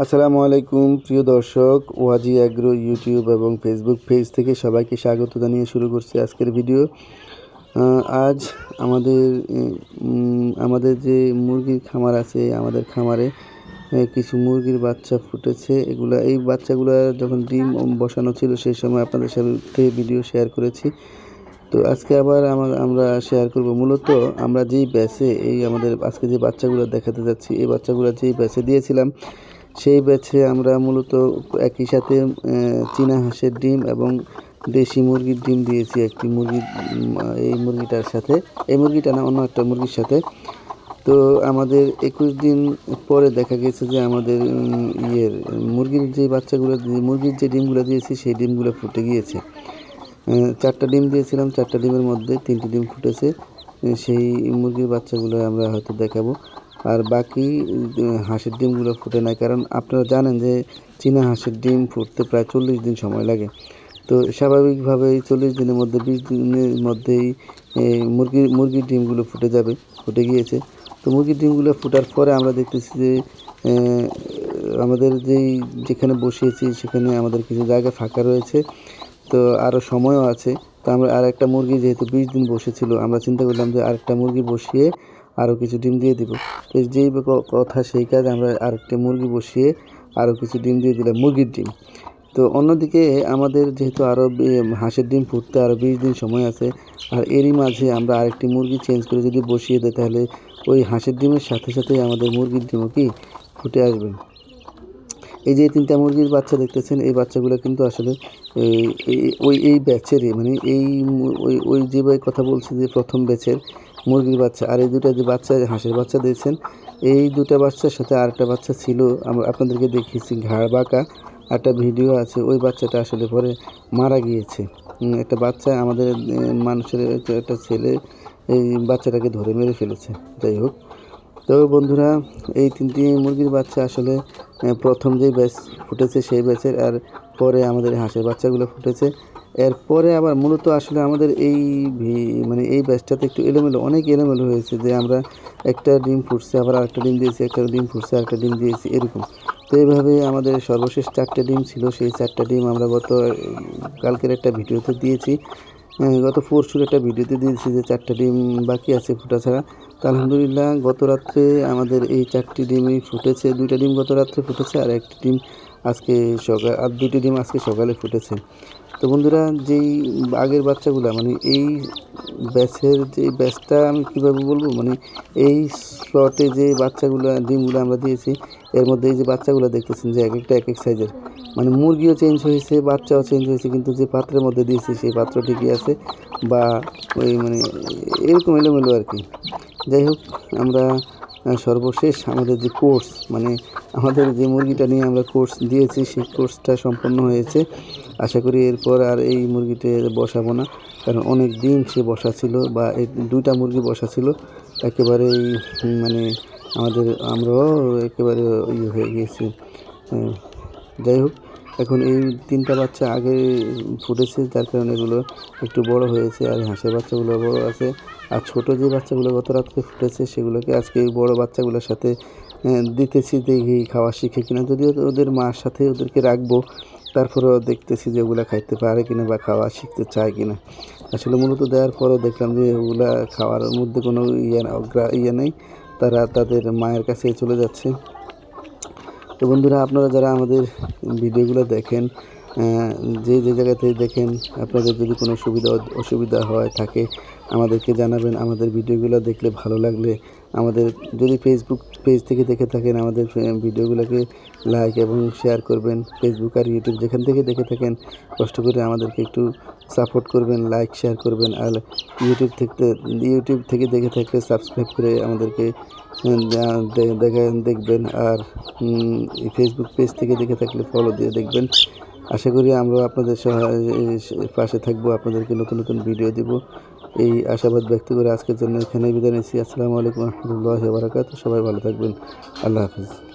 আসসালামু আলাইকুম প্রিয় দর্শক, ওয়াজি অ্যাগ্রো ইউটিউব এবং ফেসবুক পেজ থেকে সবাইকে স্বাগত জানিয়ে শুরু করছি আজকের ভিডিও। আজ আমাদের যে মুরগির খামার আছে, আমাদের খামারে কিছু মুরগির বাচ্চা ফুটেছে। এই বাচ্চাগুলো যখন ডিম বসানো ছিল সেই সময় আপনাদের সাথে ভিডিও শেয়ার করেছি। তো আজকে আবার আমরা শেয়ার করব। মূলত আমরা যেই ব্যাচে আমাদের আজকে যে বাচ্চাগুলো দেখাতে যাচ্ছি, এই বাচ্চাগুলো যেই ব্যাচে দিয়েছিলাম সেই ব্যাচে আমরা মূলত একই সাথে চীনা হাঁসের ডিম এবং দেশি মুরগির ডিম দিয়েছি একটি মুরগির এই মুরগিটার সাথে, এই মুরগিটা না, অন্য একটা মুরগির সাথে। তো আমাদের 21 দিন পরে দেখা গেছে যে আমাদের মুরগির যে বাচ্চাগুলো, মুরগির যে ডিমগুলো দিয়েছি সেই ডিমগুলো ফুটে গিয়েছে। 4টা ডিম দিয়েছিলাম, 4টা ডিমের মধ্যে 3টি ডিম ফুটেছে। সেই মুরগির বাচ্চাগুলো আমরা হয়তো দেখাবো। আর বাকি হাঁসের ডিমগুলো ফুটে নাই, কারণ আপনারা জানেন যে চীনা হাঁসের ডিম ফুটতে প্রায় 40 দিন সময় লাগে। তো স্বাভাবিকভাবেই 40 দিনের মধ্যে 20 দিনের মধ্যেই মুরগির ডিমগুলো ফুটে গিয়েছে। তো মুরগির ডিমগুলো ফুটার পরে আমরা দেখতেছি যে আমাদের যেখানে বসিয়েছি সেখানে আমাদের কিছু জায়গা ফাঁকা রয়েছে। তো আরও সময়ও আছে। তো আমরা আরেকটা মুরগি, যেহেতু 20 দিন বসেছিল, আমরা চিন্তা করলাম যে আরেকটা মুরগি বসিয়ে আরও কিছু ডিম দিয়ে দিব। তো যেই কথা সেই কাজ, আমরা আরেকটা মুরগি বসিয়ে আরও কিছু ডিম দিয়ে দিলাম, মুরগির ডিম। তো অন্যদিকে আমাদের যেহেতু আরও হাঁসের ডিম ফুটতে আরও 20 দিন সময় আছে, আর এরই মাঝে আমরা আরেকটি মুরগি চেঞ্জ করে যদি বসিয়ে দিই, তাহলে ওই হাঁসের ডিমের সাথে সাথেই আমাদের মুরগির ডিমও ফুটে আসবে। এই যে 3টা মুরগির বাচ্চা দেখতেছেন, এই বাচ্চাগুলো কিন্তু আসলে এই ব্যাচেরই, মানে ওই যে কথা বলছি যে প্রথম ব্যাচের মুরগির বাচ্চা। আর এই দুটা যে বাচ্চা হাঁসের বাচ্চা দিয়েছেন, এই দুটা বাচ্চার সাথে আরেকটা বাচ্চা ছিল, আমরা আপনাদেরকে দেখিয়েছি, ঘাড় বাঁকা একটা ভিডিও আছে। ওই বাচ্চাটা আসলে পরে মারা গিয়েছে। একটা বাচ্চা, আমাদের মানুষের একটা ছেলে এই বাচ্চাটাকে ধরে মেরে ফেলেছে। যাই হোক, তো বন্ধুরা, এই 3টি মুরগির বাচ্চা আসলে প্রথম যেই ব্যাচ ফুটেছে সেই ব্যাচের, আর পরে আমাদের হাঁসের বাচ্চাগুলো ফুটেছে। এরপরে আবার মূলত আসলে আমাদের এই ব্যাচটাতে একটু অনেক এলোমেলো হয়েছে, যে আমরা একটা ডিম ফুটছে, আবার আরেকটা ডিম দিয়েছি, একটা ডিম ফুটছে আরেকটা ডিম দিয়েছি, এরকম। তো এইভাবে আমাদের সর্বশেষ 4টে ডিম ছিল। সেই 4টা ডিম আমরা কালকের একটা ভিডিওতে দিয়েছি, গত পরশুর একটা ভিডিওতে দিয়েছি যে 4টা ডিম বাকি আছে ফুটা ছাড়া। তো আলহামদুলিল্লাহ গত রাত্রে আমাদের এই 4টি ডিমই ফুটেছে। 2টা ডিম গত রাত্রে ফুটেছে, আর একটি ডিম আজকে সকাল, আর 2টি ডিম আজকে সকালে ফুটেছে। তো বন্ধুরা, যেই আগের বাচ্চাগুলো, মানে এই ব্যাচের যে ব্যাচটা আমি কীভাবে বলবো, মানে এই স্লটে যে ডিমগুলো আমরা দিয়েছি, এর মধ্যে এই যে বাচ্চাগুলো দেখতেছেন যে এক এক সাইজের, মানে মুরগিও চেঞ্জ হয়েছে, বাচ্চাও চেঞ্জ হয়েছে, কিন্তু যে পাত্রের মধ্যে দিয়েছি সেই পাত্র ঠিকই আছে, বা এরকম এলোমেলো আর কি। যাই হোক, আমরা সর্বশেষ আমাদের যে কোর্স, মানে আমাদের যে মুরগিটা নিয়ে আমরা কোর্স দিয়েছি, সেই কোর্সটা সম্পন্ন হয়েছে। আশা করি এরপর আর এই মুরগিতে বসাবো না, কারণ অনেক দিন সে বসা ছিল, বা এই 2টা মুরগি বসা ছিল একেবারেই, মানে আমরাও একেবারে হয়ে গিয়েছি। যাই হোক, এখন এই 3টা বাচ্চা আগে ফুটেছে, যার কারণে এগুলো একটু বড় হয়েছে, আর হাঁসের বাচ্চাগুলো বড় আছে। আর ছোট যে বাচ্চাগুলো গত রাত্রে ফুটেছে, সেগুলোকে আজকে এই বড় বাচ্চাগুলোর সাথে দিতেছি, দেখি খাওয়া শিখে কিনা। যদিও ওদের মার সাথে ওদেরকে রাখবো, তারপরেও দেখতেছি যে ওগুলা খাইতে পারে কিনা বা খাওয়া শিখতে চায় কিনা। আসলে মূলত দেওয়ার পরও দেখলাম যে ওগুলা খাওয়ার মধ্যে কোনো নেই, তারা তাদের মায়ের কাছে চলে যাচ্ছে। তো বন্ধুরা, আপনারা যারা আমাদের ভিডিওগুলো দেখেন, যে জায়গাতে দেখেন, আপনাদের যদি কোনো অসুবিধা থাকে আমাদেরকে জানাবেন। আমাদের ভিডিওগুলো দেখলে ভালো লাগলে, আমাদের যদি ফেসবুক পেজ থেকে দেখে থাকেন, আমাদের ভিডিওগুলোকে লাইক এবং শেয়ার করবেন। ফেসবুক আর ইউটিউব যেখান থেকে দেখে থাকেন, কষ্ট করে আমাদেরকে একটু সাপোর্ট করবেন, লাইক শেয়ার করবেন। আর ইউটিউব থেকে দেখে থাকলে সাবস্ক্রাইব করে আমাদেরকে দেখবেন। আর ফেসবুক পেজ থেকে দেখে থাকলে ফলো দিয়ে দেখবেন। আশা করি আমরা আপনাদের পাশে থাকবো, আপনাদেরকে নতুন নতুন ভিডিও দিব, এই আশাবাদ ব্যক্ত করে আজকের জন্য এখানেই বিদায় নিচ্ছি। আসসালামু আলাইকুম রহমতুল্লাহি ওয়া বারাকাতুহু। সবাই ভালো থাকবেন। আল্লাহ হাফিজ।